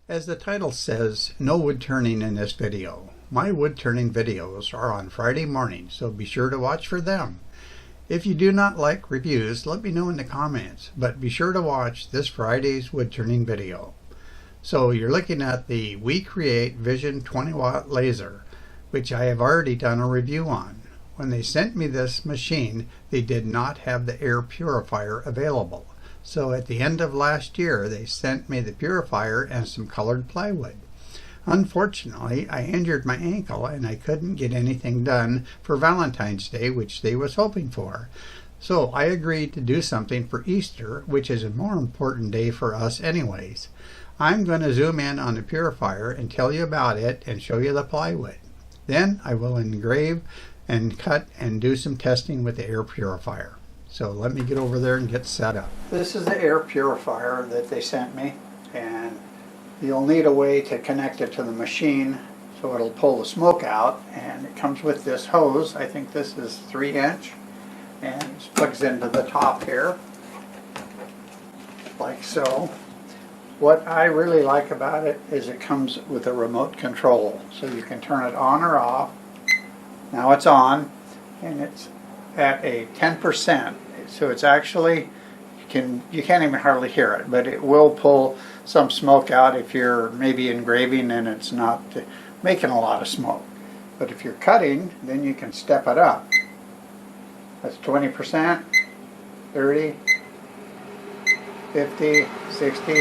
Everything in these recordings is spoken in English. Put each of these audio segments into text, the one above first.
As the title says, no wood turning in this video. My wood turning videos are on Friday morning, so be sure to watch for them. If you do not like reviews, let me know in the comments, but be sure to watch this Friday's wood turning video. So you're looking at the WeCreat Vision 20 watt laser, which I have already done a review on. When they sent me this machine, they did not have the air purifier available. So at the end of last year, they sent me the purifier and some colored plywood. Unfortunately, I injured my ankle and I couldn't get anything done for Valentine's Day, which they was hoping for. So I agreed to do something for Easter, which is a more important day for us anyways. I'm going to zoom in on the purifier and tell you about it and show you the plywood. Then I will engrave and cut and do some testing with the air purifier. So let me get over there and get set up. This is the air purifier that they sent me, and you'll need a way to connect it to the machine so it'll pull the smoke out, and it comes with this hose. I think this is 3-inch, and it plugs into the top here like so. What I really like about it is it comes with a remote control, so you can turn it on or off. Now it's on, and it's at a 10%, so it's actually, you can't even hardly hear it, but it will pull some smoke out if you're maybe engraving and it's not making a lot of smoke. But if you're cutting, then you can step it up. That's 20%, 30, 50, 60.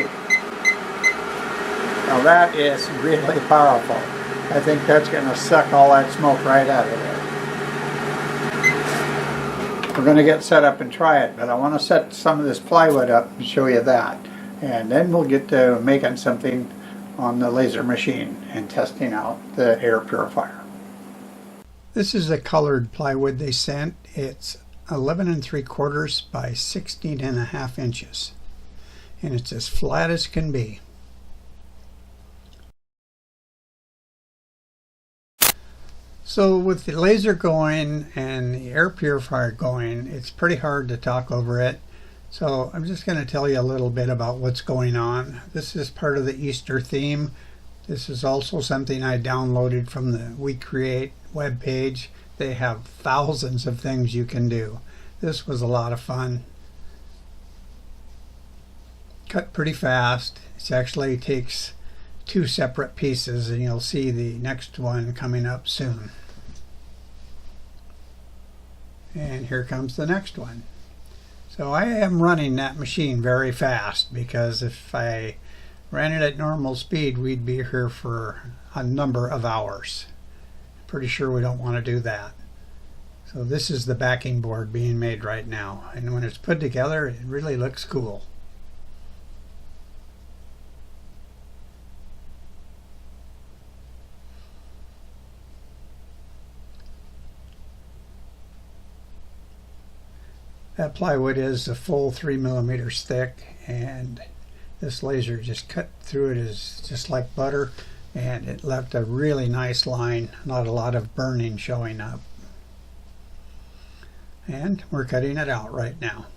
Now that is really powerful. I think that's going to suck all that smoke right out of there. We're going to get set up and try it, but I want to set some of this plywood up and show you that. And then we'll get to making something on the laser machine and testing out the air purifier. This is the colored plywood they sent. It's 11 3/4 by 16.5 inches. And it's as flat as can be. So with the laser going and the air purifier going, it's pretty hard to talk over it. So I'm just going to tell you a little bit about what's going on. This is part of the Easter theme. This is also something I downloaded from the WeCreat webpage. They have thousands of things you can do. This was a lot of fun. Cut pretty fast. It actually takes 2 separate pieces, and you'll see the next one coming up soon. And here comes the next one. So I am running that machine very fast, because if I ran it at normal speed, we'd be here for a number of hours. Pretty sure we don't want to do that. So this is the backing board being made right now, and when it's put together, it really looks cool. That plywood is a full 3 millimeters thick, and this laser just cut through it as just like butter, and it left a really nice line, not a lot of burning showing up. And we're cutting it out right now.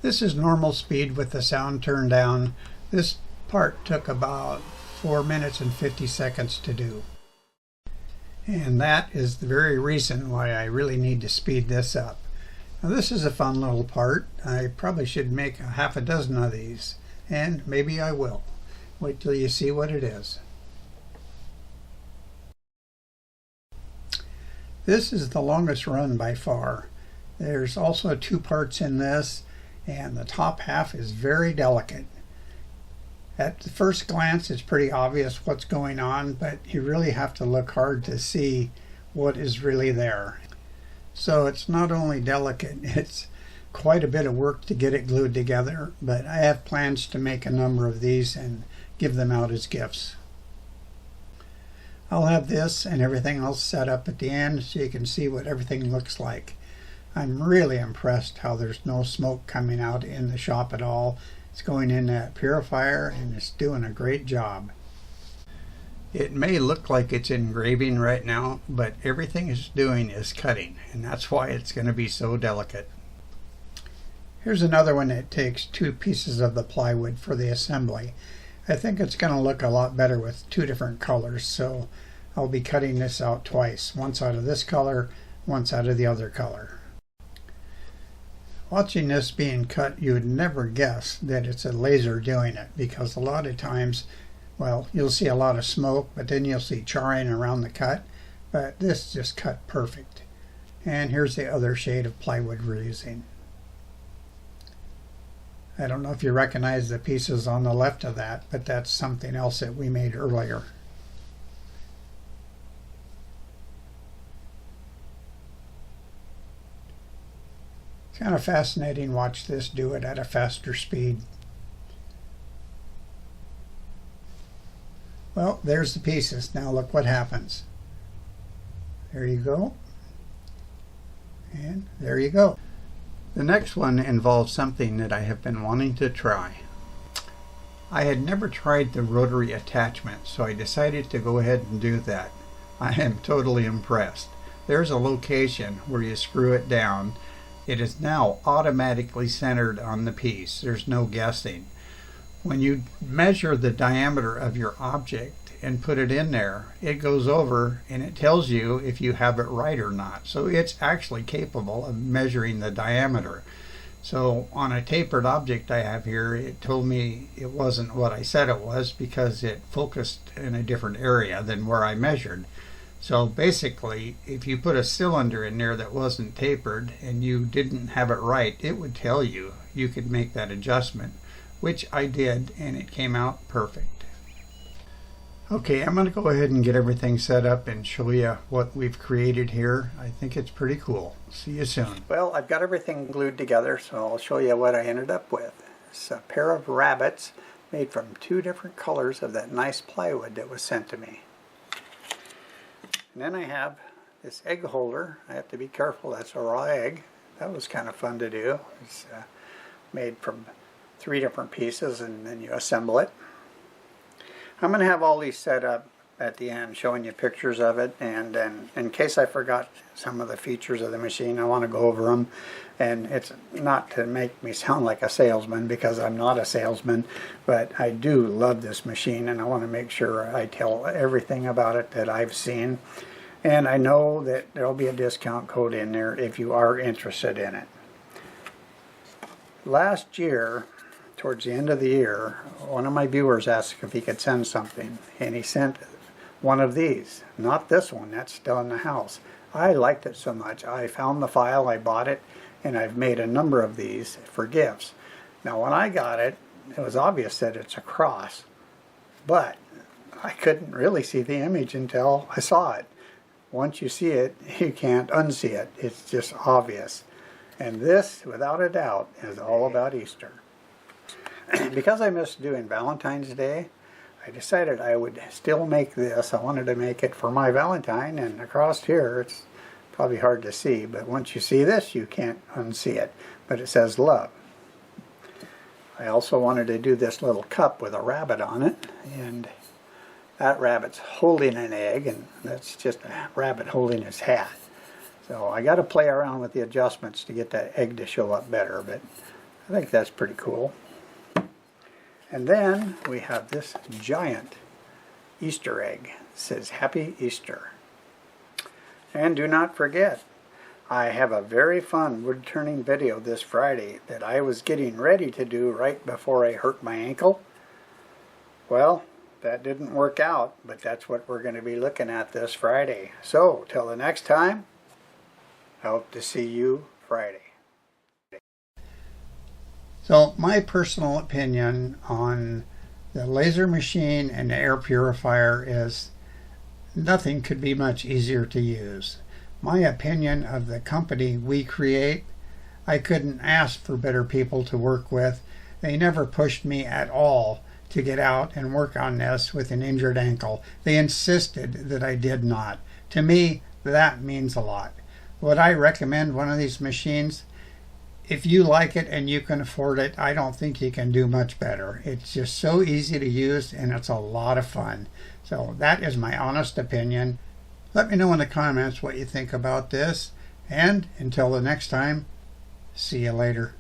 This is normal speed with the sound turned down. This part took about 4 minutes and 50 seconds to do. And that is the very reason why I really need to speed this up. Now this is a fun little part. I probably should make a half a dozen of these, and maybe I will. Wait till you see what it is. This is the longest run by far. There's also 2 parts in this, and the top half is very delicate. At the first glance, it's pretty obvious what's going on, but you really have to look hard to see what is really there. So it's not only delicate, it's quite a bit of work to get it glued together, but I have plans to make a number of these and give them out as gifts. I'll have this and everything else set up at the end so you can see what everything looks like. I'm really impressed how there's no smoke coming out in the shop at all. It's going in that purifier, and it's doing a great job. It may look like it's engraving right now, but everything it's doing is cutting, and that's why it's going to be so delicate. Here's another one that takes 2 pieces of the plywood for the assembly. I think it's going to look a lot better with 2 different colors, so I'll be cutting this out twice. Once out of this color, once out of the other color. Watching this being cut, you would never guess that it's a laser doing it, because a lot of times, well, you'll see a lot of smoke, but then you'll see charring around the cut, but this just cut perfect. And here's the other shade of plywood we're using. I don't know if you recognize the pieces on the left of that, but that's something else that we made earlier. It's kind of fascinating. Watch this do it at a faster speed. Well, there's the pieces. Now look what happens. There you go. And there you go. The next one involves something that I have been wanting to try. I had never tried the rotary attachment, so I decided to go ahead and do that. I am totally impressed. There's a location where you screw it down. It is now automatically centered on the piece. There's no guessing. When you measure the diameter of your object and put it in there, it goes over and it tells you if you have it right or not. So it's actually capable of measuring the diameter. So on a tapered object I have here, it told me it wasn't what I said it was because it focused in a different area than where I measured. So basically, if you put a cylinder in there that wasn't tapered and you didn't have it right, it would tell you. You could make that adjustment, which I did, and it came out perfect. Okay, I'm going to go ahead and get everything set up and show you what we've created here. I think it's pretty cool. See you soon. Well, I've got everything glued together, so I'll show you what I ended up with. It's a pair of rabbits made from 2 different colors of that nice plywood that was sent to me. And then I have this egg holder. I have to be careful, that's a raw egg. That was kind of fun to do. It's made from 3 different pieces, and then you assemble it. I'm going to have all these set up at the end, showing you pictures of it, and then in case I forgot some of the features of the machine, I want to go over them. And it's not to make me sound like a salesman, because I'm not a salesman, but I do love this machine, and I want to make sure I tell everything about it that I've seen. And I know that there'll be a discount code in there if you are interested in it. Last year, towards the end of the year, one of my viewers asked if he could send something, and he sent one of these. Not this one, that's still in the house. I liked it so much. I found the file, I bought it, and I've made a number of these for gifts. Now when I got it, it was obvious that it's a cross, but I couldn't really see the image until I saw it. Once you see it, you can't unsee it. It's just obvious. And this, without a doubt, is all about Easter. Because I missed doing Valentine's Day, I decided I would still make this. I wanted to make it for my Valentine, and across here it's probably hard to see, but once you see this you can't unsee it. But it says love. I also wanted to do this little cup with a rabbit on it, and that rabbit's holding an egg, and that's just a rabbit holding his hat. So I got to play around with the adjustments to get that egg to show up better, but I think that's pretty cool. And then we have this giant Easter egg. It says Happy Easter. And do not forget, I have a very fun wood turning video this Friday that I was getting ready to do right before I hurt my ankle. Well, that didn't work out, but that's what we're going to be looking at this Friday. So, till the next time, I hope to see you Friday. So my personal opinion on the laser machine and the air purifier is nothing could be much easier to use. My opinion of the company WeCreat, I couldn't ask for better people to work with. They never pushed me at all to get out and work on this with an injured ankle. They insisted that I did not. To me, that means a lot. Would I recommend one of these machines? If you like it and you can afford it, I don't think you can do much better. It's just so easy to use, and it's a lot of fun. So that is my honest opinion. Let me know in the comments what you think about this. And until the next time, see you later.